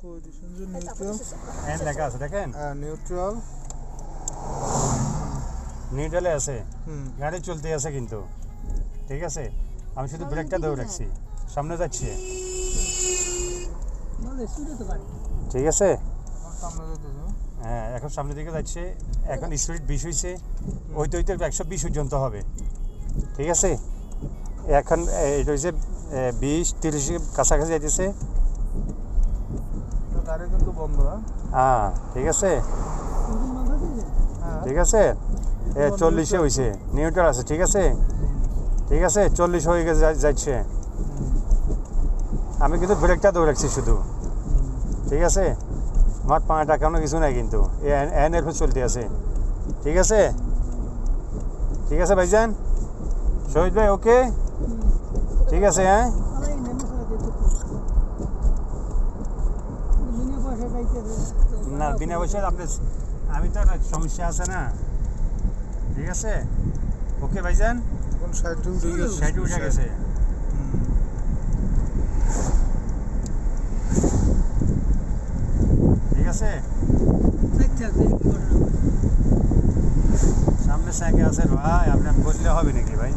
Position যে neutral N লেখা আছে দেখেন, নিউট্রাল নিউট্রালে আছে, হুম গাড়ি চলতে আছে কিন্তু, ঠিক আছে। আমি শুধু ব্রেকটা ধরে রাখছি, সামনে যাচ্ছি, ঠিক আছে। সামনে যেতেছে হ্যাঁ, এখন সামনের দিকে যাচ্ছে, এখন স্পিড 20 হয়েছে, ওই তো 120 পর্যন্ত হবে, ঠিক আছে। এখন এটা হচ্ছে 20-30 কাছাকাছি যাইতেছে, গাড়ি কিন্তু বন্ধ হ্যাঁ ঠিক আছে, হ্যাঁ ঠিক আছে। 40-এ হয়েছে, নিউট্রাল আছে, ঠিক আছে, ঠিক আছে। 40 হয়ে গেছে যাচ্ছে, আমি কিন্তু ব্রেকটা ধরে রাখছি শুধু, ঠিক আছে। আমার পাটা কেমন কিছু নাই কিন্তু, এন এর চলতে আছে, ঠিক আছে, ঠিক আছে ভাইজান, শহীদ ভাই, ওকে, ঠিক আছে। হ্যাঁ, না বিনা পয়সা আপনার, আমি তো একটা সমস্যা আছে না, ঠিক আছে, ওকে ভাইজান। এখন সাইডে উঠে গেছে সাইডে উঠে গেছে, ঠিক আছে। সামনে সাইকেল আছে ভাই, আপনার বললে হবে নাকি ভাই?